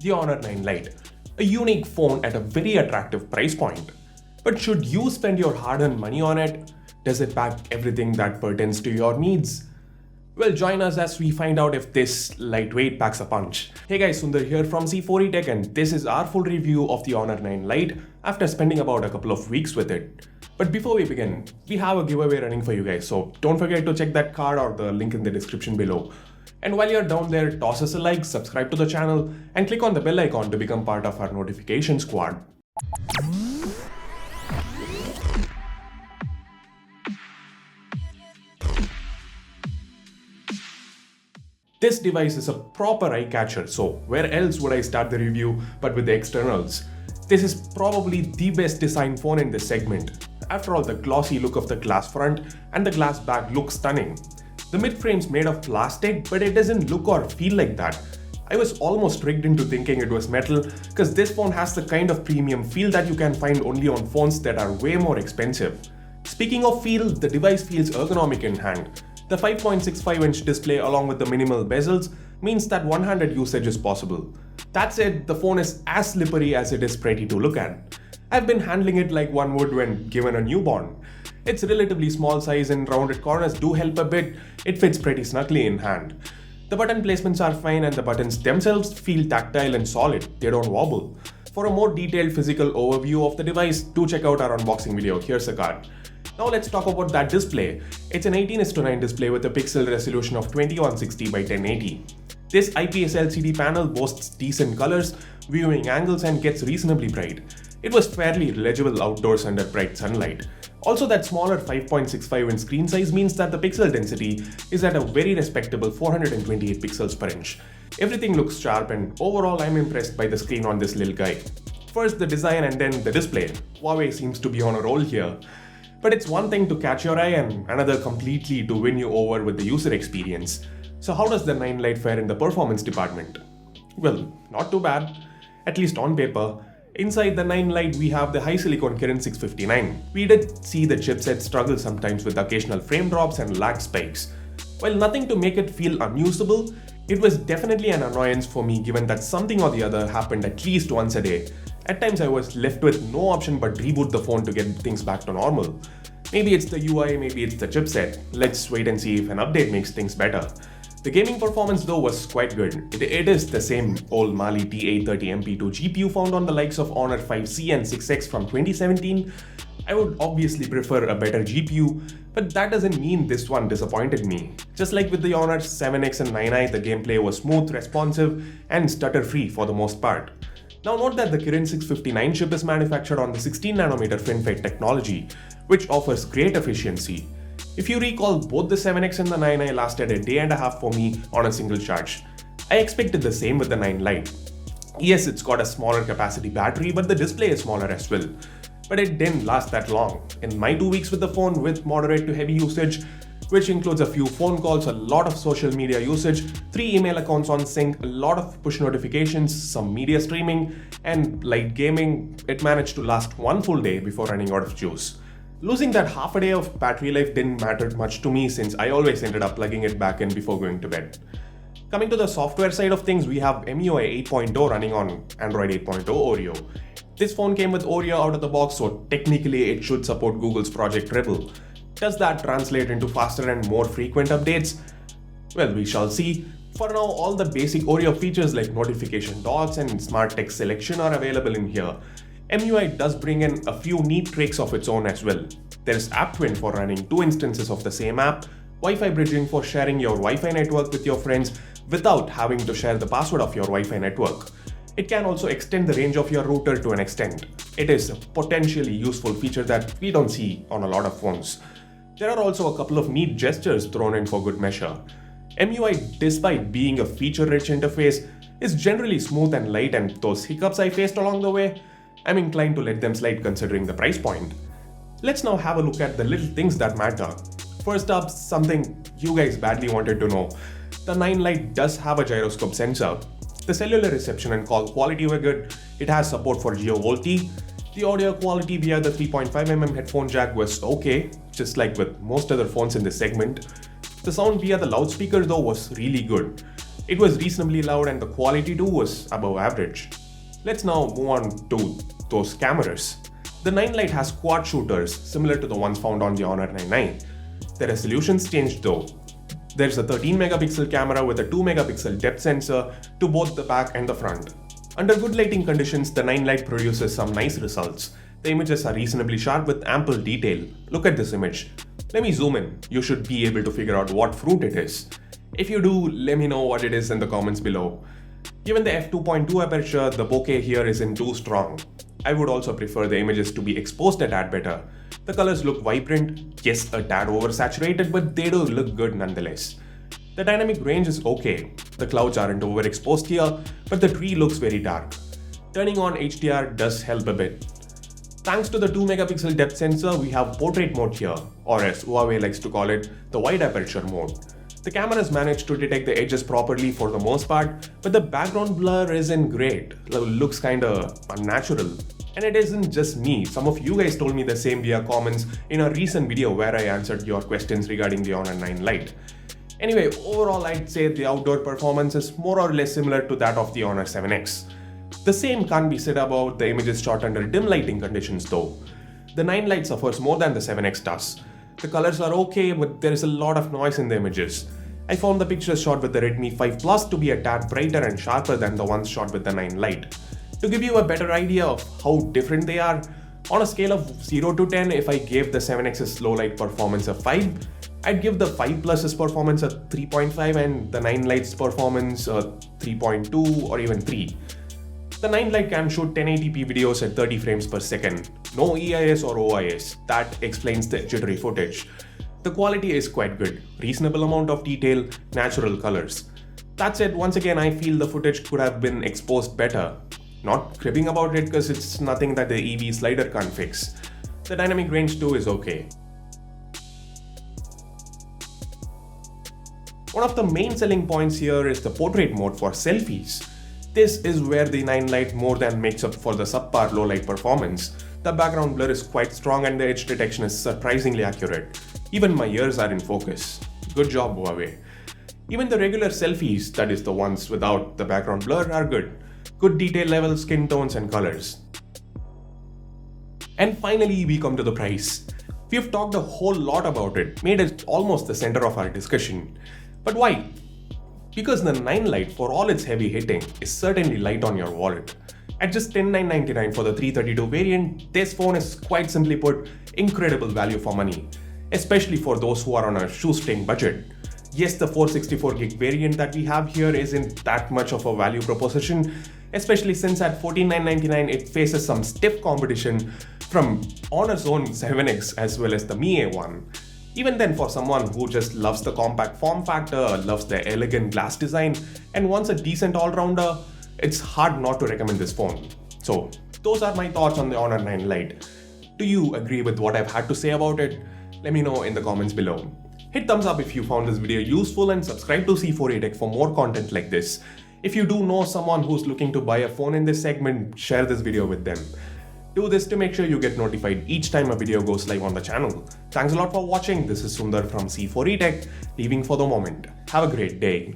the Honor 9 Lite, a unique phone at a very attractive price point. But should you spend your hard-earned money on it? Does it pack everything that pertains to your needs? Well, join us as we find out if this lightweight packs a punch. Hey guys, Sundar here from C4E Tech, and this is our full review of the Honor 9 Lite after spending about a couple of weeks with it. But before we begin, we have a giveaway running for you guys, so don't forget to check that card or the link in the description below. And while you're down there, toss us a like, subscribe to the channel, and click on the bell icon to become part of our notification squad. This device is a proper eye-catcher, so where else would I start the review but with the externals? This is probably the best designed phone in this segment. After all, the glossy look of the glass front and the glass back look stunning. The mid-frame's made of plastic, but it doesn't look or feel like that. I was almost tricked into thinking it was metal because this phone has the kind of premium feel that you can find only on phones that are way more expensive. Speaking of feel, the device feels ergonomic in hand. The 5.65-inch display along with the minimal bezels means that one-handed usage is possible. That said, the phone is as slippery as it is pretty to look at. I've been handling it like one would when given a newborn. Its relatively small size and rounded corners do help a bit. It fits pretty snugly in hand. The button placements are fine and the buttons themselves feel tactile and solid. They don't wobble. For a more detailed physical overview of the device, do check out our unboxing video. Here's a card. Now let's talk about that display. It's an 18:9 display with a pixel resolution of 2160 by 1080. This IPS LCD panel boasts decent colors, viewing angles, and gets reasonably bright. It was fairly legible outdoors under bright sunlight. Also, that smaller 5.65-inch screen size means that the pixel density is at a very respectable 428 pixels per inch. Everything looks sharp, and overall I'm impressed by the screen on this little guy. First the design and then the display. Huawei seems to be on a roll here. But it's one thing to catch your eye and another completely to win you over with the user experience. So how does the 9 Lite fare in the performance department? Well, not too bad, at least on paper. Inside the 9 Lite we have the high silicon Kirin 659. We did see the chipset struggle sometimes with occasional frame drops and lag spikes. While nothing to make it feel unusable, it was definitely an annoyance for me given that something or the other happened at least once a day. At times I was left with no option but reboot the phone to get things back to normal. Maybe it's the UI, maybe it's the chipset. Let's wait and see if an update makes things better. The gaming performance though was quite good. It is the same old Mali T830 MP2 GPU found on the likes of Honor 5C and 6X from 2017. I would obviously prefer a better GPU, but that doesn't mean this one disappointed me. Just like with the Honor 7X and 9i, the gameplay was smooth, responsive, and stutter-free for the most part. Now note that the Kirin 659 chip is manufactured on the 16nm FinFET technology, which offers great efficiency. If you recall, both the 7X and the 9i lasted a day and a half for me on a single charge. I expected the same with the 9 Lite. Yes, it's got a smaller capacity battery, but the display is smaller as well. But it didn't last that long. In my 2 weeks with the phone with moderate to heavy usage, which includes a few phone calls, a lot of social media usage, 3 email accounts on sync, a lot of push notifications, some media streaming, and light gaming, it managed to last one full day before running out of juice. Losing that half a day of battery life didn't matter much to me since I always ended up plugging it back in before going to bed. Coming to the software side of things, we have MIUI 8.0 running on Android 8.0 Oreo. This phone came with Oreo out of the box, so technically it should support Google's Project Rebel. Does that translate into faster and more frequent updates? Well, we shall see. For now, all the basic Oreo features like notification dots and smart text selection are available in here. MIUI does bring in a few neat tricks of its own as well. There's App Twin for running 2 instances of the same app, Wi-Fi bridging for sharing your Wi-Fi network with your friends without having to share the password of your Wi-Fi network. It can also extend the range of your router to an extent. It is a potentially useful feature that we don't see on a lot of phones. There are also a couple of neat gestures thrown in for good measure. MIUI, despite being a feature-rich interface, is generally smooth and light, and those hiccups I faced along the way, I'm inclined to let them slide considering the price point. Let's now have a look at the little things that matter. First up, something you guys badly wanted to know. The 9 Lite does have a gyroscope sensor. The cellular reception and call quality were good. It has support for Geo-VoLTE. The audio quality via the 3.5mm headphone jack was okay, just like with most other phones in this segment. The sound via the loudspeaker though was really good. It was reasonably loud and the quality too was above average. Let's now move on to those cameras. The 9 Lite has quad shooters similar to the ones found on the Honor 9i. The resolutions changed though. There's a 13 megapixel camera with a 2 megapixel depth sensor to both the back and the front. Under good lighting conditions, the 9 Lite produces some nice results. The images are reasonably sharp with ample detail. Look at this image. Let me zoom in. You should be able to figure out what fruit it is. If you do, let me know what it is in the comments below. Given the f2.2 aperture, the bokeh here isn't too strong. I would also prefer the images to be exposed a tad better. The colors look vibrant, yes a tad oversaturated, but they do look good nonetheless. The dynamic range is okay. The clouds aren't overexposed here, but the tree looks very dark. Turning on HDR does help a bit. Thanks to the 2 megapixel depth sensor, we have portrait mode here, or as Huawei likes to call it, the wide aperture mode. The cameras managed to detect the edges properly for the most part, but the background blur isn't great. It looks kinda unnatural. And it isn't just me, some of you guys told me the same via comments in a recent video where I answered your questions regarding the Honor 9 Lite. Anyway, overall I'd say the outdoor performance is more or less similar to that of the Honor 7X. The same can't be said about the images shot under dim lighting conditions though. The 9 Lite suffers more than the 7X does. The colors are okay, but there is a lot of noise in the images. I found the pictures shot with the Redmi 5 Plus to be a tad brighter and sharper than the ones shot with the 9 Lite. To give you a better idea of how different they are, on a scale of 0 to 10, if I gave the 7X's low light performance a 5, I'd give the 5 Plus's performance a 3.5 and the 9 Lite's performance a 3.2 or even 3. The 9 Lite can shoot 1080p videos at 30 frames per second. No EIS or OIS. That explains the jittery footage. The quality is quite good. Reasonable amount of detail, natural colors. That said, once again I feel the footage could have been exposed better. Not cribbing about it because it's nothing that the EV slider can't fix. The dynamic range too is okay. One of the main selling points here is the portrait mode for selfies. This is where the 9 Lite more than makes up for the subpar low light performance. The background blur is quite strong and the edge detection is surprisingly accurate. Even my ears are in focus. Good job, Huawei. Even the regular selfies, that is the ones without the background blur, are good. Good detail level, skin tones and colors. And finally we come to the price. We've talked a whole lot about it, made it almost the center of our discussion. But why? Because the 9 Lite, for all its heavy hitting, is certainly light on your wallet. At just $10,999 for the 332 variant, this phone is quite simply put, incredible value for money. Especially for those who are on a shoestring budget. Yes, the 464GB variant that we have here isn't that much of a value proposition, especially since at $14,999 it faces some stiff competition from Honor's own 7X as well as the Mi A1. Even then, for someone who just loves the compact form factor, loves the elegant glass design, and wants a decent all-rounder, it's hard not to recommend this phone. So, those are my thoughts on the Honor 9 Lite. Do you agree with what I've had to say about it? Let me know in the comments below. Hit thumbs up if you found this video useful and subscribe to C4A Tech for more content like this. If you do know someone who's looking to buy a phone in this segment, share this video with them. Do this to make sure you get notified each time a video goes live on the channel. Thanks a lot for watching. This is Sundar from C4A Tech, leaving for the moment. Have a great day.